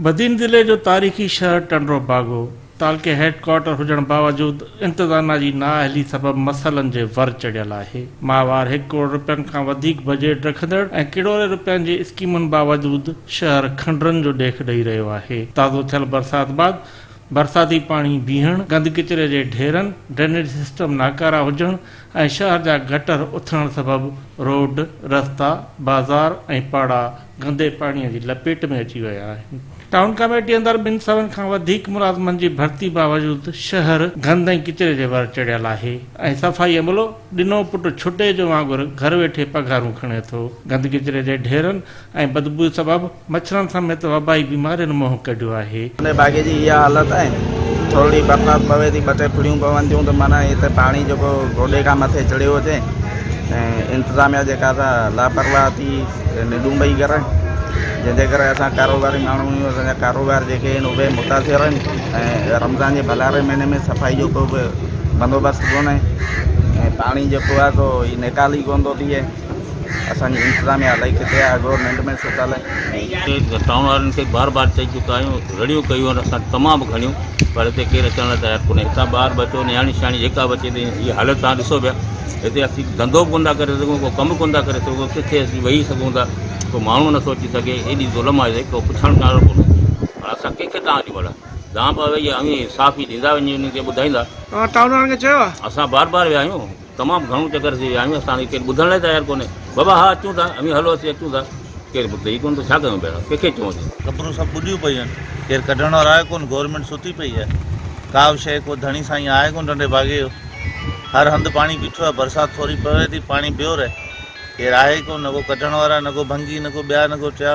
बदीन ज़िले जो तारीख़ी शहर टंडो बागो तालके हेडक्वार्टर हुजण बावजूद इंतज़ाम जी नाअहली सबब मसइलनि जे वर चढ़ियल आहे। माहवार 1 करोड़ रुपयनि खां वधीक बजट रखंदड़ ऐं किरोड़े रुपयनि जी स्कीमुनि बावजूद शहर खंडरनि जो ॾेख ॾेई रहियो आहे। ताज़ो थियल बरसात बाद बरसाती पानी बीहण, गंद किचरे जे ढेरनि, ड्रेनेज सिस्टम नाकारा हुजण ऐं शहर जा गटर उथण सबब रोड, रस्ता, बाज़ार ऐं पाड़ा गंदे पाणीअ जी लपेट में अची विया आहिनि। टाउन कमेटी अंदर 2 सौ खां वधीक मुलाज़िमनि जी भर्ती बावजूद शहर गंद ऐं किचरे जे वर चढ़ियल आहे ऐं सफ़ाई अमलो ॾिनो पुट छुटे जो वांगुरु घर वेठे पघारूं खणे थो। गंद किचरे जे ढेरनि ऐं बदबू सबब मच्छरनि समेत वबाई बीमारियुनि मोह कढियो आहे। बागे जी इहा हालत आहे, थोरी बरसाति पवे थी, 2-3 फुड़ियूं पवनि थियूं त माना हिते पाणी जेको गोॾे खां मथे चढ़ियो हुजे ऐं इंतिज़ामिया जेका लापरवाह थी निडूंबई करे, जंहिंजे करे असां कारोबारी माण्हू आहियूं, असांजा कारोबार जेके आहिनि उहे मुतासिर आहिनि ऐं रमज़ान जे भलारे महीने में सफ़ाई जो को बि बंदोबस्तु कोन्हे ऐं पाणी जेको आहे सो ही निकाल ई कोन थो थिए। असांजी इंतिज़ामिया इलाही किथे आहे, गवर्नमेंट में सुतल आहे। टाउन वारनि खे बार बार चई चुका आहियूं, रड़ियूं कयूं आहिनि असां तमामु घणियूं, पर हिते केरु अचण लाइ तयारु कोन्हे। हितां ॿार बचो नियाणी शियाणी जेका बि अचे थी, इहा हालत तव्हां ॾिसो पिया। हिते असीं धंधो बि कोन था करे सघूं, को कमु कोन था करे सघूं, किथे असीं वेही सघूं था, को माण्हू नथो अची सघे। एॾी ज़ुल्म आहे को पुछण वारो कोन्हे। पर असां कंहिंखे तव्हां ॾियूं भला, तव्हां बि वेही अॻे साफ़ ई ॾींदा वञी उन्हनि खे ॿुधाईंदा। टाउन वारनि खे चयो आहे असां बार बार विया आहियूं, तमामु घणो चकर थी विया आहियूं, असां केरु ॿुधण लाइ तयारु कोन्हे। बाबा हा अचूं था, हलो असीं अचूं था, केरु ॿुधे ई कोन थो, छा कयूं पहिरियों, कंहिंखे चऊं असीं। ख़बरूं सभु ॿुॾियूं पयूं आहिनि, केरु कढण वारो आहे कोन, गवर्नमेंट सुती पई आहे, का बि शइ को धणी साईं आहे कोन टंडे बागे जो। हर हंधि पाणी बीठो आहे, बरसाति थोरी पवे थी पाणी ॿियो रहे, केरु आहे ई कोन, न को कढण वारा, न को भंगी, न को ॿिया, न को टिया,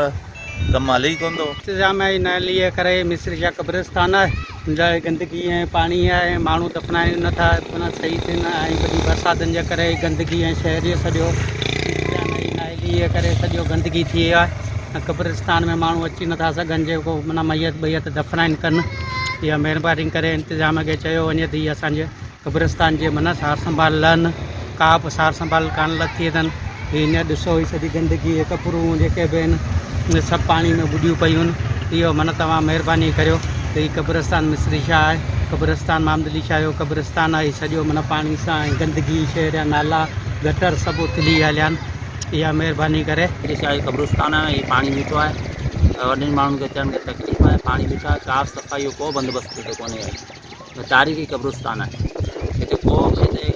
कमु हले ई कोन थो। इंतिज़ाम आहे नाली करे मिस्री जा क़ब्रिस्तान आहे, गंदगी ऐं पाणी आहे, माण्हू दफ़नाइनि नथा, माना सही थिए न। ऐं वॾी बरसातुनि जे करे गंदगी ऐं शहर जो सॼो नाली करे सॼो गंदगी थी वियो आहे। क़ब्रिस्तान में माण्हू अची नथा सघनि, जेको माना मैयत दफ़नाइनि कनि। इहा महिरबानी करे इंतिज़ाम खे चयो वञे त असांजे क़ब्रिस्तान जे माना सार संभाल लहनि, का बि सार संभाल कान लथी अथनि। हीअं ॾिसो ही सॼी गंदगी, कपड़ूं जेके बि आहिनि सभु पाणी में ॿुॾियूं पयूं आहिनि। इहो माना तव्हां महिरबानी करियो त हीउ क़ब्रिस्तान मिस्री शाह आहे, क़ब्रिस्तान मामदली शाह जो क़ब्रिस्तान आहे। सॼो माना पाणी सां ऐं गंदगी, शहर जा नाला गटर सभु उथली हलिया आहिनि। इहा महिरबानी करे शाही क़ब्रिस्तान आहे, हीउ पाणी बीठो आहे, वॾनि माण्हुनि खे अचण खे तकलीफ़ आहे। पाणी बीठो आहे, साफ़ सफ़ाई जो को बंदोबस्तु हिते कोन्हे आहे। तारीख़ी क़ब्रिस्तान आहे, हिते को हिते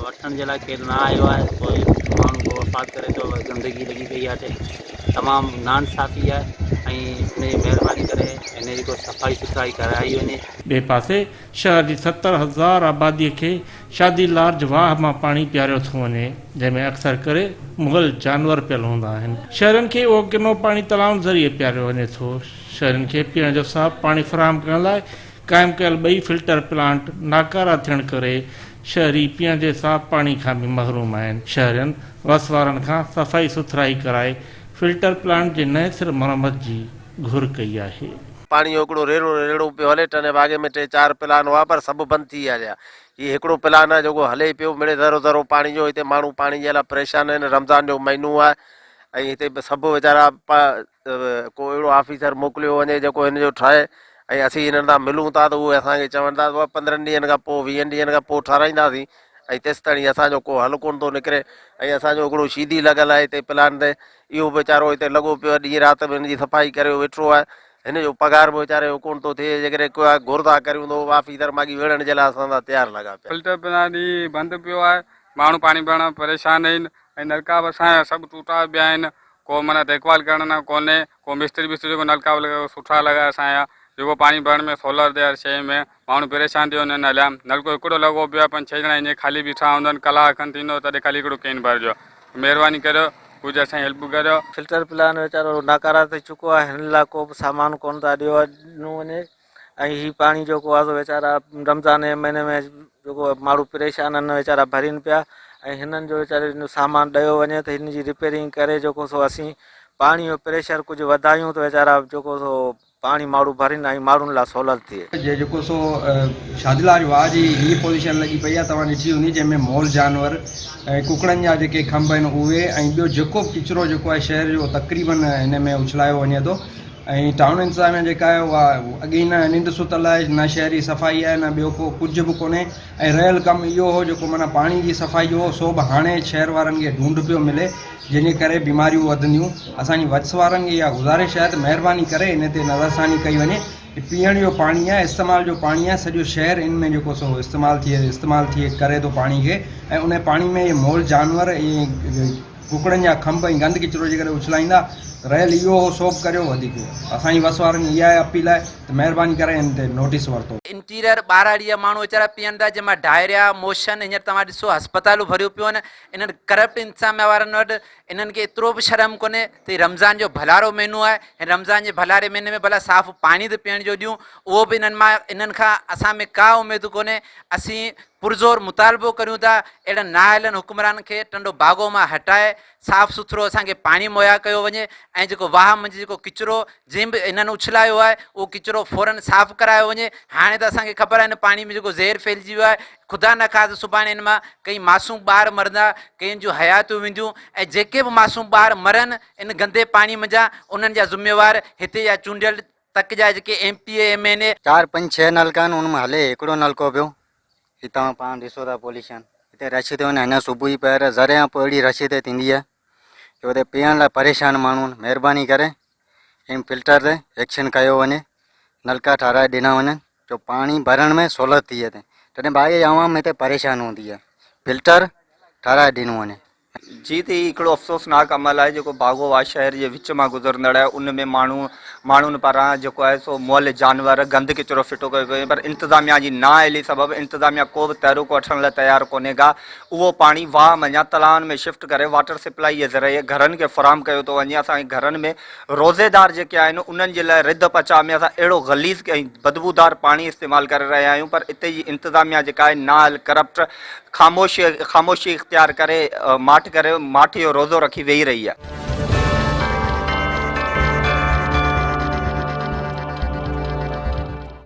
वठण जे लाइ केरु न आयो आहे। कोई माण्हू को वफ़ात करे थो, गंदगी लॻी पई आहे हिते, तमामु नाइंसाफ़ी आहे ऐं हिनजी महिरबानी करे हिन जी को सफ़ाई सुथराई कराई वञे। ॿिए पासे शहर जी 70,000 आबादीअ खे शादी लार्ज वाह मां पाणी पियारियो थो वञे, जंहिंमें अक्सर करे मुग़ल जानवर पियल हूंदा आहिनि। शहरनि खे उहो किनो पाणी तलाउनि ज़रिए पियारियो वञे थो। शहरनि खे पीअण जो साफ़ पाणी फराहम करण लाइ क़ाइमु कयल 2 फिल्टर प्लांट नाकारा थियण करे शहरी पीअण जे साफ़ पाणी खां बि महरूम आहिनि। शहरनि वस वारनि खां सफ़ाई सुथराई कराए फिल्टर प्लांट जे नए सिर मरम्मत जी घुर कई आहे। पाणी जो हिकिड़ो रेड़ो पियो हले, टने बागे में 3-4 प्लान हुआ, पर सभु बंदि थी विया हुया। हीउ हिकिड़ो प्लान आहे जेको हले पियो, मिड़े ज़रो पाणी जो। हिते माण्हू पाणी जे लाइ परेशान आहिनि, रमज़ान जो महीनो आहे ऐं हिते सभु वीचारा को अहिड़ो ऑफिसर मोकिलियो वञे जेको हिन जो ठाहे, ऐं असीं हिननि सां मिलूं था त उहे असांखे चवनि था 15 ॾींहंनि खां पोइ 20 ॾींहंनि खां पोइ ठाराईंदासीं, ऐं तेसि ताईं असांजो को हल कोन थो निकिरे। ऐं असांजो हिकिड़ो शीदी लॻल आहे हिते प्लान ते, इहो वीचारो हिते लॻो पियो आहे, ॾींहुं राति में हिनजी सफ़ाई करे वेठो आहे। हिन जो पघार बि वीचारे जो कोन थो थिए, जेकॾहिं को घुर था करियूं त ऑफिसर माॻी वेड़ण जे लाइ असां सां तयारु लॻा पिया। फिल्टर प्लान बंदि पियो आहे, माण्हू पाणी भरण परेशान आहिनि ऐं नलका बि असांजा सभु टूटा पिया आहिनि। को माना देखभाल करण कोन्हे, को मिस्त्री जेको नलका सुठा लॻा असांजा, जेको पाणी भरण में सोलर ते हर शइ में माण्हू परेशान थी वञनि हलिया। नलको हिकिड़ो लॻो पियो आहे, 5-6 ॼणा ईअं ख़ाली बीठा हूंदा आहिनि, कलाक खनि थींदो तॾहिं ख़ाली हिकिड़ो केन भरिजो। महिरबानी करियो, कुझु असांजी हेल्प करियो। फिल्टर प्लान वीचारो नाकारा थी चुको आहे, हिन लाइ को बि सामान कोन था ॾिनो वञे। ऐं हीउ पाणी जेको आहे वीचारा रमज़ान जे महीने में जेको माण्हू परेशान आहिनि वीचारा भरीनि पिया, ऐं हिननि जो वीचारे सामान ॾियो वञे त हिन जी रिपेयरिंग करे जेको सो असीं पाणी जो प्रेशर कुझु वधायूं त वीचारा जेको सो पाणी माण्हू भरीनि ऐं माण्हुनि लाइ सहूलियत थिए। जेको सो शादीलाल वाह जी हीअ पोजीशन लॻी पई आहे, तव्हां ॾिठी हूंदी, जंहिंमें मॉल जानवर ऐं कुकड़नि जा जेके खंभ आहिनि उहे, ऐं ॿियो जेको किचिरो जेको आहे शहर जो तक़रीबन हिन में उछलायो वञे थो। ऐं टाउन इंतज़ामिया जेका आहे उहा अॻे न निंड सुतल आहे, न शहरी सफ़ाई आहे, न ॿियो को कुझु बि कोन्हे। ऐं रहियल कमु इहो हो जेको माना पाणी जी सफ़ाई जो सो बि हाणे शहर वारनि खे ढूंढ पियो मिले, जंहिंजे करे बीमारियूं वधंदियूं। असांजी वत्स वारनि खे इहा गुज़ारिश आहे त महिरबानी करे इन ते नज़रसानी कई वञे। पीअण जो पाणी आहे, इस्तेमाल जो पाणी आहे, सॼो शहर इन में जेको सो इस्तेमालु थिए करे थो पाणी खे। ऐं उन पाणी में इहे मोल जानवर, इहे कुकड़नि जा खंभ ऐं गंद किचिरो जे करे उछलाईंदा, रहियल इहो सोप करियो वधीक। असांजी वस वारनि इहा आहे अपील आहे त महिरबानी करे इन ते नोटिस वरितो। इंटीरियर 12 माण्हू वीचारा पीअनि था, जंहिंमां डायरिया, मोशन, हींअर तव्हां ॾिसो हस्पतालूं भरियूं पियूं आहिनि। इन्हनि करप्ट इंतज़ामिया वारनि वटि इन्हनि खे एतिरो बि शर्म कोन्हे त रमज़ान जो भलारो महीनो आहे, ऐं रमज़ान जे भलारे महीने में भला साफ़ु पाणी त पीअण जो ॾियूं, उहो बि इन्हनि खां असां में का उमेदु कोन्हे। असीं पुरज़ोर मुतालबो करियूं था अहिड़नि नाअहलनि हुकुमरान खे टंडो बागो मां हटाए साफ़ु सुथिरो असांखे पाणी मुहैया कयो वञे, ऐं जेको वाह मंझि जेको किचिरो जंहिं बि इन्हनि उछलायो आहे उहो किचिरो फ़ौरन साफ़ु करायो वञे। हाणे त असांखे ख़बर आहे हिन पाणी में जेको ज़हर फैलिजी वियो आहे, ख़ुदा न ख़ास सुभाणे हिन मां कई मासूम ॿार मरंदा, कंहिं जूं हयातियूं वेंदियूं, ऐं जेके बि मासूम ॿार मरनि इन गंदे पाणी मंझां उन्हनि जा ज़िम्मेवार हिते जा चूंडियल तक जा जेके MP MNA 4 5 6 नलका आहिनि, उन में हले हिकिड़ो नलको पियो। ही तव्हां पाण ॾिसो था पॉल्यूशन हिते रश थो वञे। हिन सुबुह पहिरियों ज़रिया पोइ अहिड़ी रश हिते थींदी आहे कि हुते पीअण लाइ परेशान माण्हू। महिरबानी करे इन फिल्टर ते एक्शन कयो वञे, नलका ठाराए ॾिना वञनि जो पाणी भरण में सहूलियत थी अचे। तॾहिं बाक़ी आवाम हिते परेशान हूंदी आहे, फिल्टर ठाराए ॾिनो वञे। जी त हिकिड़ो अफ़सोसनाक अमल आहे जेको बागोवा शहर जे विच मां गुज़रंदड़ आहे। उन में माण्हुनि पारां जेको आहे सो मुअल जानवर गंद किचिरो फिटो कयो पियो, पर इंतिज़ामिया जी नाअहली सबबु इंतिज़ामिया को बि तहरीक वठण लाइ तयारु कोन्हे का। उहो पाणी वाह मंझां तलाउनि में शिफ्ट करे वाटर सप्लाई जे ज़रिए घरनि खे फ़राहम कयो थो वञे। असांजे घरनि में रोज़ेदार जेके आहिनि उन्हनि जे लाइ रिद पचा में असां अहिड़ो गलीज़ ऐं बदबूदार पाणी इस्तेमालु करे रहिया आहियूं, पर हिते जी इंतिज़ामिया जेका आहे नाअहल करप्ट ख़ामोशी इख़्तियार करे माठ जो रोज़ो रखी वेही रही आहे।